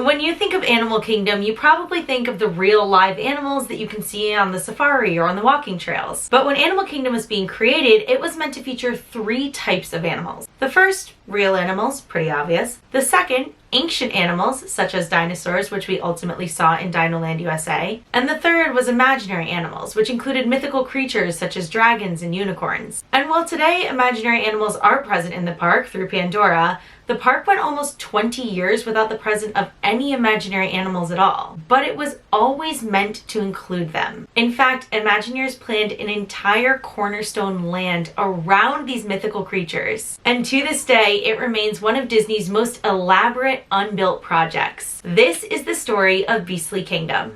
when you think of Animal Kingdom, you probably think of the real live animals that you can see on the safari or on the walking trails. But when Animal Kingdom was being created, it was meant to feature 3 types of animals. The first, real animals, pretty obvious. The second, ancient animals, such as dinosaurs, which we ultimately saw in Dinoland USA. And the third was imaginary animals, which included mythical creatures such as dragons and unicorns. And while today imaginary animals are present in the park through Pandora, the park went almost 20 years without the presence of any imaginary animals at all, but it was always meant to include them. In fact, Imagineers planned an entire cornerstone land around these mythical creatures. And to this day, it remains one of Disney's most elaborate unbuilt projects. This is the story of Beastly Kingdom.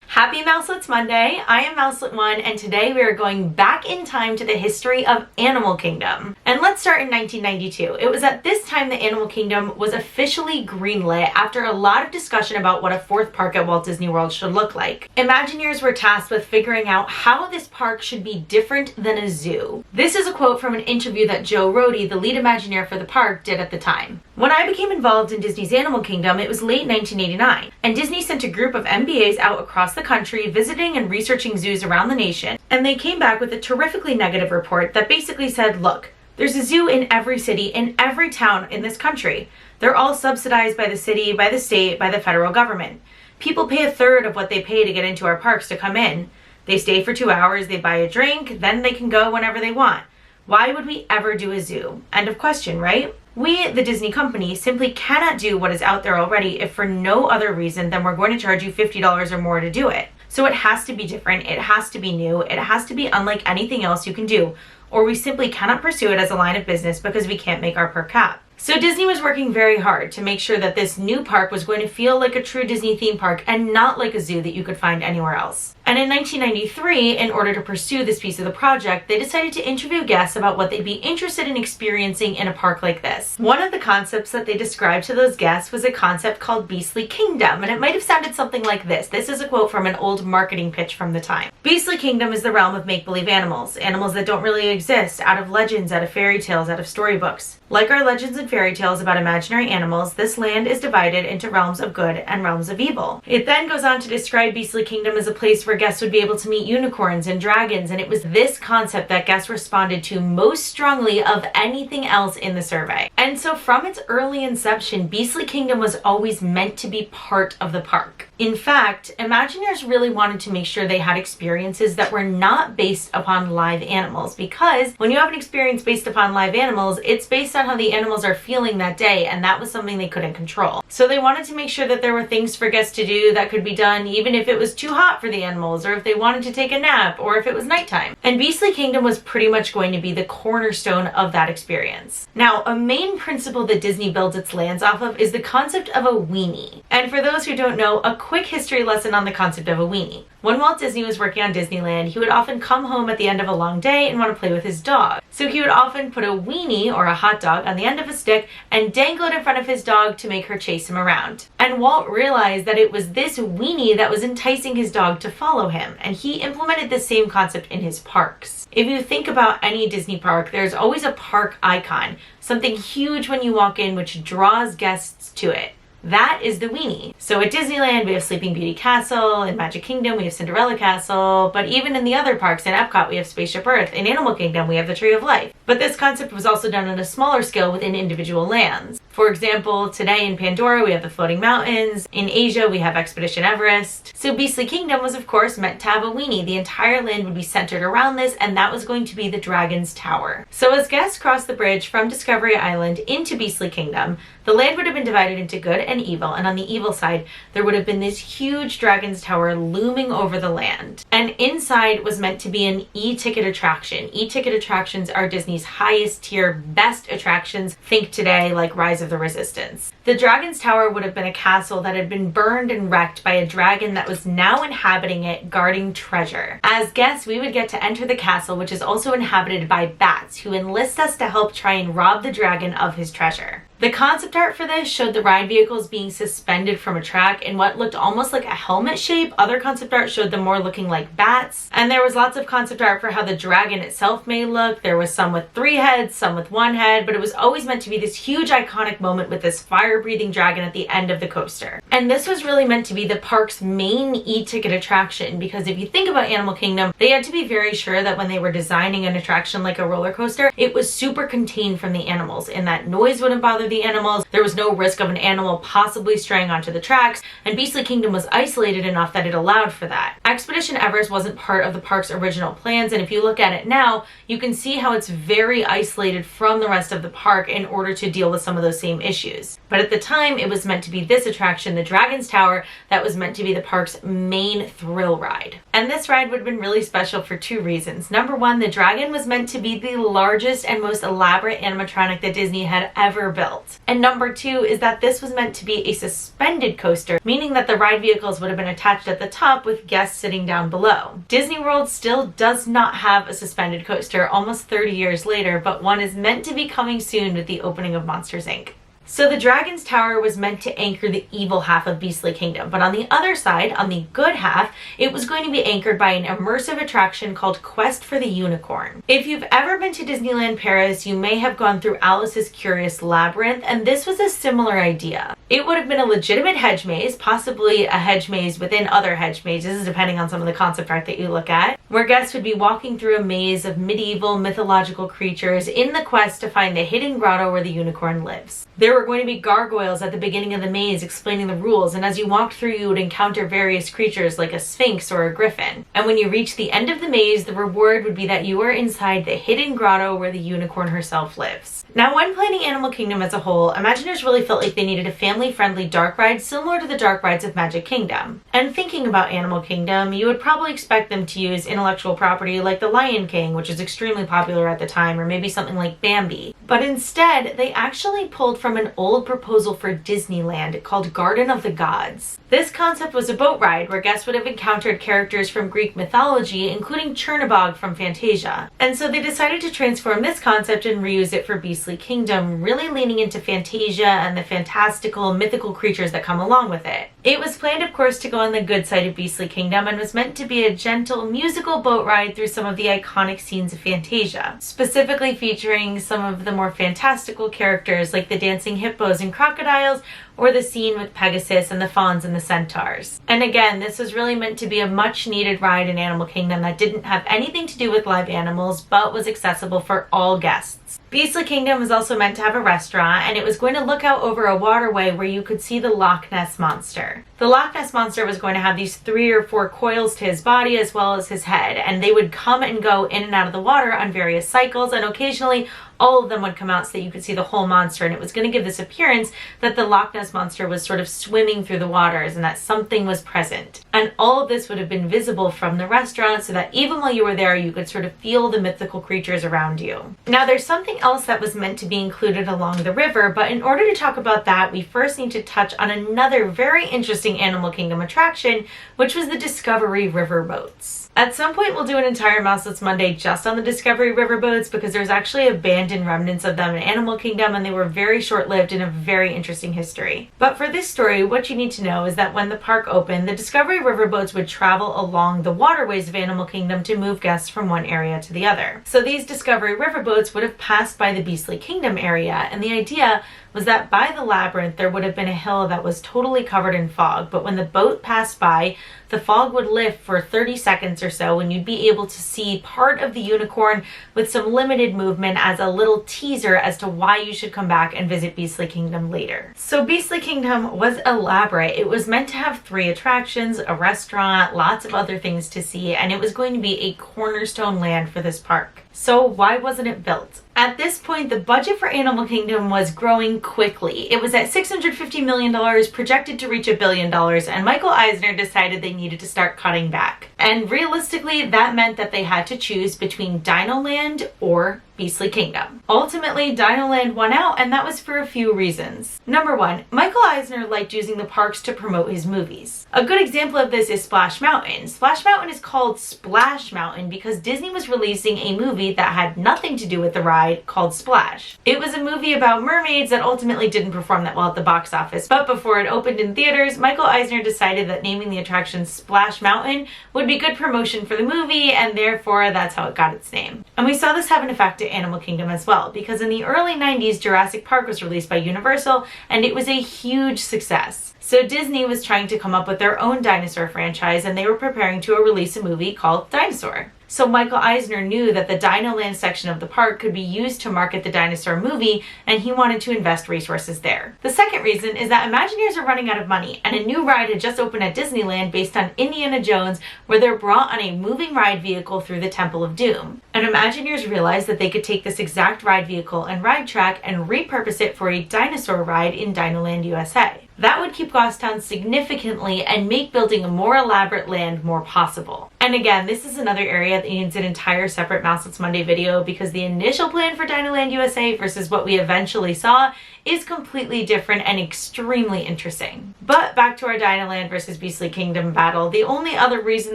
Happy Mouselets Monday! I am Mouselet1, and today we are going back in time to the history of Animal Kingdom. And let's start in 1992. It was at this time that Animal Kingdom was officially greenlit after a lot of discussion about what a 4th park at Walt Disney World should look like. Imagineers were tasked with figuring out how this park should be different than a zoo. This is a quote from an interview that Rhode, the lead Imagineer for the park, did at the time. When I became involved in Disney's Animal Kingdom, it was late 1989, and Disney sent a group of MBAs out across the country visiting and researching zoos around the nation, and they came back with a terrifically negative report that basically said, look, there's a zoo in every city, in every town in this country. They're all subsidized by the city, by the state, by the federal government. People pay 1/3 of what they pay to get into our parks to come in. They stay for 2 hours, they buy a drink, then they can go whenever they want. Why would we ever do a zoo? End of question, right? We, the Disney company, simply cannot do what is out there already if for no other reason than we're going to charge you $50 or more to do it. So it has to be different, it has to be new, it has to be unlike anything else you can do, or we simply cannot pursue it as a line of business because we can't make our per cap. So Disney was working very hard to make sure that this new park was going to feel like a true Disney theme park and not like a zoo that you could find anywhere else. And in 1993, in order to pursue this piece of the project, they decided to interview guests about what they'd be interested in experiencing in a park like this. One of the concepts that they described to those guests was a concept called Beastly Kingdom, and it might have sounded something like this. This is a quote from an old marketing pitch from the time. Beastly Kingdom is the realm of make-believe animals, animals that don't really exist, out of legends, out of fairy tales, out of storybooks. Like our legends and fairy tales about imaginary animals, this land is divided into realms of good and realms of evil. It then goes on to describe Beastly Kingdom as a place where guests would be able to meet unicorns and dragons, and it was this concept that guests responded to most strongly of anything else in the survey. And so from its early inception, Beastly Kingdom was always meant to be part of the park. In fact, Imagineers really wanted to make sure they had experiences that were not based upon live animals, because when you have an experience based upon live animals, it's based on how the animals are feeling that day, and that was something they couldn't control. So they wanted to make sure that there were things for guests to do that could be done even if it was too hot for the animals, or if they wanted to take a nap, or if it was nighttime. And Beastly Kingdom was pretty much going to be the cornerstone of that experience. Now, a main principle that Disney builds its lands off of is the concept of a weenie. And for those who don't know, a quick history lesson on the concept of a weenie. When Walt Disney was working on Disneyland, he would often come home at the end of a long day and want to play with his dog. So he would often put a weenie, or a hot dog, on the end of a stick and dangle it in front of his dog to make her chase him around. And Walt realized that it was this weenie that was enticing his dog to follow him, and he implemented the same concept in his parks. If you think about any Disney park, there's always a park icon, something huge when you walk in which draws guests to it. That is the weenie. So at Disneyland, we have Sleeping Beauty Castle. In Magic Kingdom, we have Cinderella Castle. But even in the other parks, in Epcot, we have Spaceship Earth. In Animal Kingdom, we have the Tree of Life. But this concept was also done on a smaller scale within individual lands. For example, today in Pandora, we have the Floating Mountains. In Asia, we have Expedition Everest. So Beastly Kingdom was, of course, meant to have a weenie. The entire land would be centered around this, and that was going to be the Dragon's Tower. So as guests crossed the bridge from Discovery Island into Beastly Kingdom, the land would have been divided into good and evil, and on the evil side, there would have been this huge Dragon's Tower looming over the land. And inside was meant to be an e-ticket attraction. E-ticket attractions are Disney's highest tier, best attractions. Think today like Rise of the Resistance. The Dragon's Tower would have been a castle that had been burned and wrecked by a dragon that was now inhabiting it, guarding treasure. As guests, we would get to enter the castle, which is also inhabited by bats, who enlist us to help try and rob the dragon of his treasure. The concept art for this showed the ride vehicles being suspended from a track in what looked almost like a helmet shape. Other concept art showed them more looking like bats. And there was lots of concept art for how the dragon itself may look. There was some with 3 heads, some with 1 head, but it was always meant to be this huge iconic moment with this fire-breathing dragon at the end of the coaster. And this was really meant to be the park's main e-ticket attraction, because if you think about Animal Kingdom, they had to be very sure that when they were designing an attraction like a roller coaster, it was super contained from the animals, and that noise wouldn't bother the animals. There was no risk of an animal possibly straying onto the tracks, and Beastly Kingdom was isolated enough that it allowed for that. Expedition Everest wasn't part of the park's original plans, and if you look at it now, you can see how it's very isolated from the rest of the park in order to deal with some of those same issues. But at the time, it was meant to be this attraction, the Dragon's Tower, that was meant to be the park's main thrill ride. And this ride would have been really special for 2 reasons. Number 1, the dragon was meant to be the largest and most elaborate animatronic that Disney had ever built. And number 2 is that this was meant to be a suspended coaster, meaning that the ride vehicles would have been attached at the top with guests sitting down below. Disney World still does not have a suspended coaster almost 30 years later, but one is meant to be coming soon with the opening of Monsters, Inc. So the Dragon's Tower was meant to anchor the evil half of Beastly Kingdom, but on the other side, on the good half, it was going to be anchored by an immersive attraction called Quest for the Unicorn. If you've ever been to Disneyland Paris, you may have gone through Alice's Curious Labyrinth, and this was a similar idea. It would have been a legitimate hedge maze, possibly a hedge maze within other hedge mazes, depending on some of the concept art that you look at, where guests would be walking through a maze of medieval mythological creatures in the quest to find the hidden grotto where the unicorn lives. There were going to be gargoyles at the beginning of the maze explaining the rules, and as you walked through, you would encounter various creatures like a sphinx or a griffin. And when you reached the end of the maze, the reward would be that you were inside the hidden grotto where the unicorn herself lives. Now, when planning Animal Kingdom as a whole, Imagineers really felt like they needed a family-friendly dark ride similar to the dark rides of Magic Kingdom. And thinking about Animal Kingdom, you would probably expect them to use intellectual property like The Lion King, which is extremely popular at the time, or maybe something like Bambi. But instead, they actually pulled from an old proposal for Disneyland called Garden of the Gods. This concept was a boat ride where guests would have encountered characters from Greek mythology, including Chernabog from Fantasia. And so they decided to transform this concept and reuse it for Beastly Kingdom, really leaning into Fantasia and the fantastical, mythical creatures that come along with it. It was planned, of course, to go on the good side of Beastly Kingdom and was meant to be a gentle musical boat ride through some of the iconic scenes of Fantasia, specifically featuring some of the more fantastical characters like the dancing hippos and crocodiles, or the scene with Pegasus and the fawns and the centaurs. And again, this was really meant to be a much needed ride in Animal Kingdom that didn't have anything to do with live animals, but was accessible for all guests. Beastly Kingdom was also meant to have a restaurant, and it was going to look out over a waterway where you could see the Loch Ness Monster. The Loch Ness Monster was going to have these 3 or 4 coils to his body as well as his head, and they would come and go in and out of the water on various cycles, and occasionally all of them would come out so that you could see the whole monster, and it was going to give this appearance that the Loch Ness Monster was sort of swimming through the waters and that something was present. And all of this would have been visible from the restaurant so that even while you were there, you could sort of feel the mythical creatures around you. Now, there's something else that was meant to be included along the river, but in order to talk about that, we first need to touch on another very interesting Animal Kingdom attraction, which was the Discovery River boats. At some point, we'll do an entire Mouselets Monday just on the Discovery River boats because there's actually abandoned remnants of them in Animal Kingdom, and they were very short-lived and a very interesting history. But for this story, what you need to know is that when the park opened, the Discovery River boats would travel along the waterways of Animal Kingdom to move guests from one area to the other. So these Discovery River boats would have passed by the Beastly Kingdom area, and the idea was that by the labyrinth there would have been a hill that was totally covered in fog, but when the boat passed by, the fog would lift for 30 seconds or so, and you'd be able to see part of the unicorn with some limited movement as a little teaser as to why you should come back and visit Beastly Kingdom later. So Beastly Kingdom was elaborate. It was meant to have 3 attractions, a restaurant, lots of other things to see, and it was going to be a cornerstone land for this park. So why wasn't it built? At this point, the budget for Animal Kingdom was growing quickly. It was at $650 million, projected to reach $1 billion, and Michael Eisner decided they needed to start cutting back. And realistically, that meant that they had to choose between Dino Land or Beastly Kingdom. Ultimately, Dino Land won out, and that was for a few reasons. Number one, Michael Eisner liked using the parks to promote his movies. A good example of this is Splash Mountain. Splash Mountain is called Splash Mountain because Disney was releasing a movie that had nothing to do with the ride called Splash. It was a movie about mermaids that ultimately didn't perform that well at the box office, but before it opened in theaters, Michael Eisner decided that naming the attraction Splash Mountain would be good promotion for the movie, and therefore that's how it got its name. And we saw this have an effect at Animal Kingdom as well, because in the early 90s, Jurassic Park was released by Universal, and it was a huge success. So Disney was trying to come up with their own dinosaur franchise, and they were preparing to release a movie called Dinosaur. So Michael Eisner knew that the Dino Land section of the park could be used to market the dinosaur movie, and he wanted to invest resources there. The second reason is that Imagineers are running out of money, and a new ride had just opened at Disneyland based on Indiana Jones, where they're brought on a moving ride vehicle through the Temple of Doom. And Imagineers realized that they could take this exact ride vehicle and ride track and repurpose it for a dinosaur ride in Dino Land USA. That would keep costs down significantly and make building a more elaborate land more possible. And again, this is another area that needs an entire separate Mouselets Monday video, because the initial plan for Dino Land USA versus what we eventually saw is completely different and extremely interesting. But back to our Dino Land versus Beastly Kingdom battle, the only other reason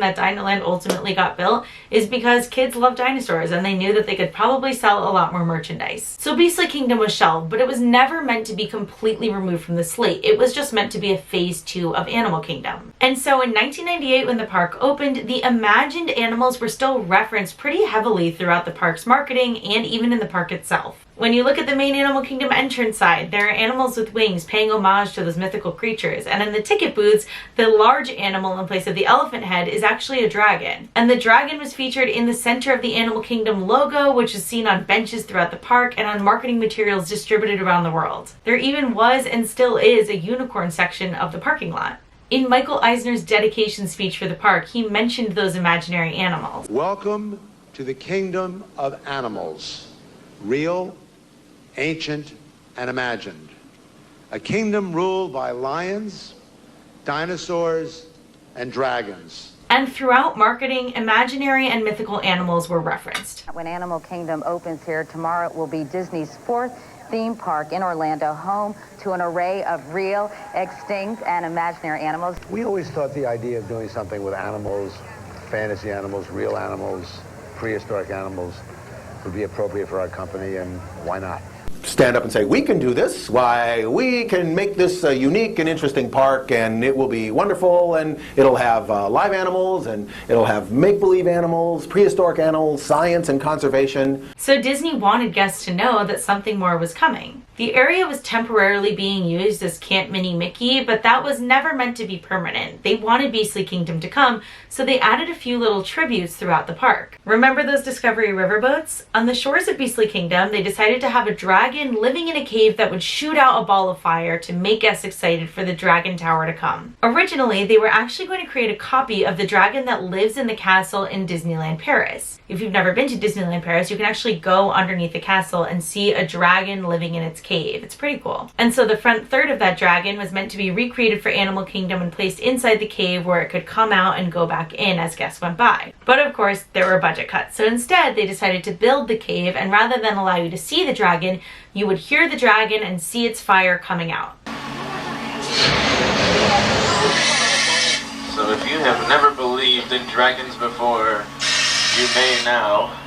that Dino Land ultimately got built is because kids love dinosaurs and they knew that they could probably sell a lot more merchandise. So Beastly Kingdom was shelved, but it was never meant to be completely removed from the slate. It was just meant to be a phase 2 of Animal Kingdom. And so in 1998, when the park opened, the imagined animals were still referenced pretty heavily throughout the park's marketing and even in the park itself. When you look at the main Animal Kingdom entrance side, there are animals with wings paying homage to those mythical creatures, and in the ticket booths, the large animal in place of the elephant head is actually a dragon. And the dragon was featured in the center of the Animal Kingdom logo, which is seen on benches throughout the park and on marketing materials distributed around the world. There even was and still is a unicorn section of the parking lot. In Michael Eisner's dedication speech for the park, he mentioned those imaginary animals. Welcome to the kingdom of animals, real, ancient, and imagined. A kingdom ruled by lions, dinosaurs, and dragons. And throughout marketing, imaginary and mythical animals were referenced. When Animal Kingdom opens here tomorrow, it will be Disney's 4th theme park in Orlando, home to an array of real, extinct, and imaginary animals. We always thought the idea of doing something with animals, fantasy animals, real animals, prehistoric animals, would be appropriate for our company, and why not? Stand up and say, we can do this, why, we can make this a unique and interesting park, and it will be wonderful, and it'll have live animals, and it'll have make-believe animals, prehistoric animals, science and conservation. So Disney wanted guests to know that something more was coming. The area was temporarily being used as Camp Mini Mickey, but that was never meant to be permanent. They wanted Beastly Kingdom to come, so they added a few little tributes throughout the park. Remember those Discovery riverboats? On the shores of Beastly Kingdom, they decided to have a dragon living in a cave that would shoot out a ball of fire to make guests excited for the Dragon Tower to come. Originally, they were actually going to create a copy of the dragon that lives in the castle in Disneyland Paris. If you've never been to Disneyland Paris, you can actually go underneath the castle and see a dragon living in its cave. It's pretty cool. And so the front third of that dragon was meant to be recreated for Animal Kingdom and placed inside the cave where it could come out and go back in as guests went by. But of course, there were budget cuts. So instead, they decided to build the cave, and rather than allow you to see the dragon, you would hear the dragon and see its fire coming out. So if you have never believed in dragons before, you may now.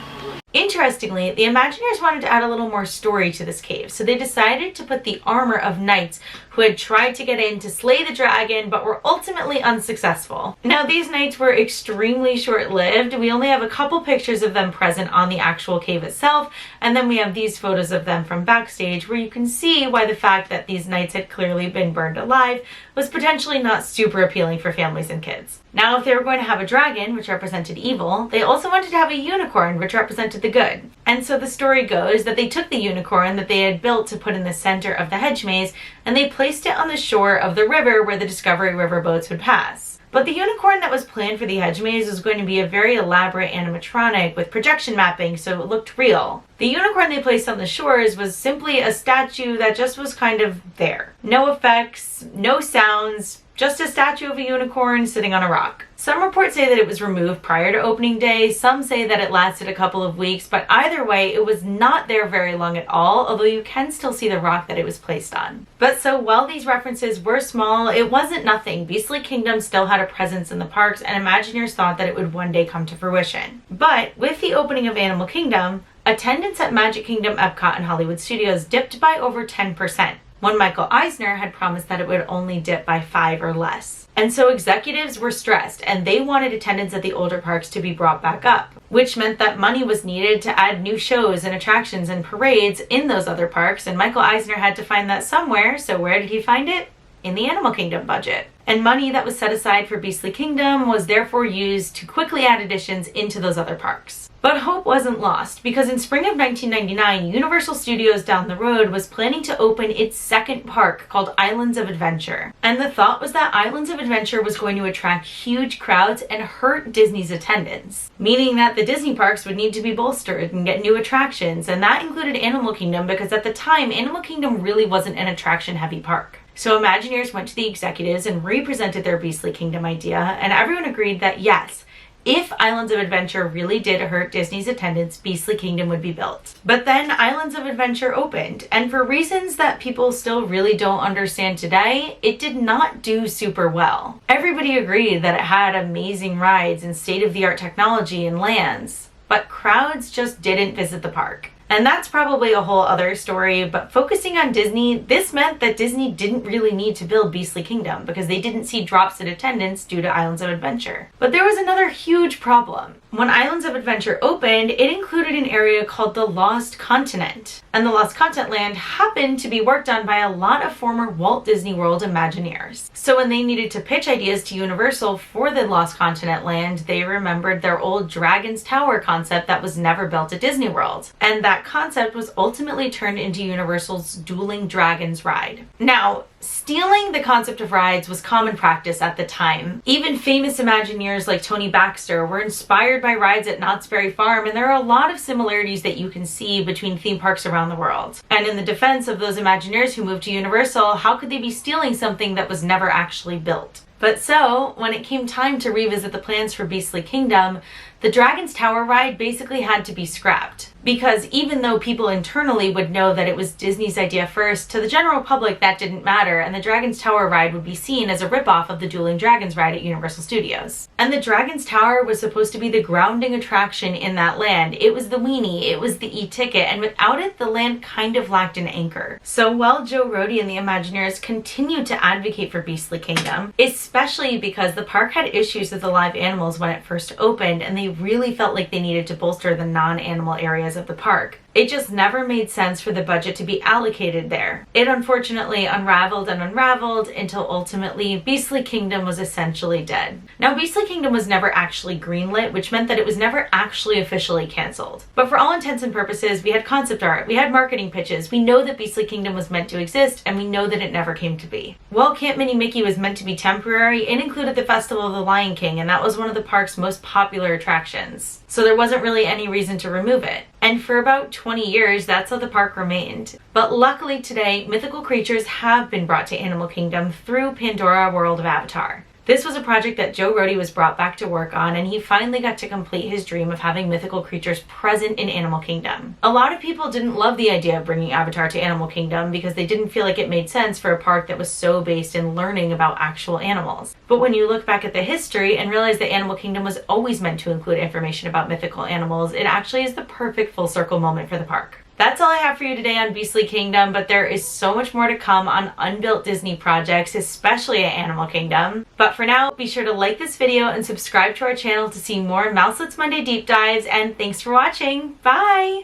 Interestingly, the Imagineers wanted to add a little more story to this cave, so they decided to put the armor of knights who had tried to get in to slay the dragon but were ultimately unsuccessful. Now, these knights were extremely short-lived. We only have a couple pictures of them present on the actual cave itself, and then we have these photos of them from backstage where you can see why the fact that these knights had clearly been burned alive was potentially not super appealing for families and kids. Now, if they were going to have a dragon, which represented evil, they also wanted to have a unicorn, which represented the good. And so the story goes that they took the unicorn that they had built to put in the center of the hedge maze and they placed it on the shore of the river where the Discovery River boats would pass. But the unicorn that was planned for the hedge maze was going to be a very elaborate animatronic with projection mapping, so it looked real. The unicorn they placed on the shores was simply a statue that just was kind of there. No effects, no sounds, just a statue of a unicorn sitting on a rock. Some reports say that it was removed prior to opening day, some say that it lasted a couple of weeks, but either way, it was not there very long at all, although you can still see the rock that it was placed on. But so while these references were small, it wasn't nothing. Beastly Kingdom still had a presence in the parks, and Imagineers thought that it would one day come to fruition. But with the opening of Animal Kingdom, attendance at Magic Kingdom, Epcot, and Hollywood Studios dipped by over 10%. When Michael Eisner had promised that it would only dip by 5 or less. And so executives were stressed and they wanted attendance at the older parks to be brought back up, which meant that money was needed to add new shows and attractions and parades in those other parks, and Michael Eisner had to find that somewhere, so where did he find it? In the Animal Kingdom budget. And money that was set aside for Beastly Kingdom was therefore used to quickly add additions into those other parks. But hope wasn't lost, because in spring of 1999, Universal Studios down the road was planning to open its second park called Islands of Adventure. And the thought was that Islands of Adventure was going to attract huge crowds and hurt Disney's attendance, meaning that the Disney parks would need to be bolstered and get new attractions, and that included Animal Kingdom because at the time, Animal Kingdom really wasn't an attraction-heavy park. So Imagineers went to the executives and represented their Beastly Kingdom idea, and everyone agreed that yes, if Islands of Adventure really did hurt Disney's attendance, Beastly Kingdom would be built. But then Islands of Adventure opened, and for reasons that people still really don't understand today, it did not do super well. Everybody agreed that it had amazing rides and state-of-the-art technology and lands, but crowds just didn't visit the park. And that's probably a whole other story, but focusing on Disney, this meant that Disney didn't really need to build Beastly Kingdom because they didn't see drops in attendance due to Islands of Adventure. But there was another huge problem. When Islands of Adventure opened, it included an area called the Lost Continent. And the Lost Continent land happened to be worked on by a lot of former Walt Disney World Imagineers. So when they needed to pitch ideas to Universal for the Lost Continent land, they remembered their old Dragon's Tower concept that was never built at Disney World. And that concept was ultimately turned into Universal's Dueling Dragons ride. Now, stealing the concept of rides was common practice at the time. Even famous Imagineers like Tony Baxter were inspired by rides at Knott's Berry Farm, and there are a lot of similarities that you can see between theme parks around the world. And in the defense of those Imagineers who moved to Universal, how could they be stealing something that was never actually built? But so, when it came time to revisit the plans for Beastly Kingdom, the Dragon's Tower ride basically had to be scrapped. Because even though people internally would know that it was Disney's idea first, to the general public that didn't matter, and the Dragon's Tower ride would be seen as a ripoff of the Dueling Dragons ride at Universal Studios. And the Dragon's Tower was supposed to be the grounding attraction in that land. It was the weenie, it was the e-ticket, and without it, the land kind of lacked an anchor. So while Joe Rhode and the Imagineers continued to advocate for Beastly Kingdom, especially because the park had issues with the live animals when it first opened, and they really felt like they needed to bolster the non-animal areas of the park. It just never made sense for the budget to be allocated there. It unfortunately unraveled and unraveled until ultimately Beastly Kingdom was essentially dead. Now, Beastly Kingdom was never actually greenlit, which meant that it was never actually officially canceled. But for all intents and purposes, we had concept art, we had marketing pitches, we know that Beastly Kingdom was meant to exist, and we know that it never came to be. While Camp Mini Mickey was meant to be temporary, it included the Festival of the Lion King, and that was one of the park's most popular attractions. So there wasn't really any reason to remove it. And for about 20 years, that's how the park remained. But luckily today, mythical creatures have been brought to Animal Kingdom through Pandora World of Avatar. This was a project that Joe Rhode was brought back to work on, and he finally got to complete his dream of having mythical creatures present in Animal Kingdom. A lot of people didn't love the idea of bringing Avatar to Animal Kingdom because they didn't feel like it made sense for a park that was so based in learning about actual animals. But when you look back at the history and realize that Animal Kingdom was always meant to include information about mythical animals, it actually is the perfect full circle moment for the park. That's all I have for you today on Beastly Kingdom, but there is so much more to come on Unbuilt Disney projects, especially at Animal Kingdom. But for now, be sure to like this video and subscribe to our channel to see more Mouselets Monday deep dives, and thanks for watching. Bye!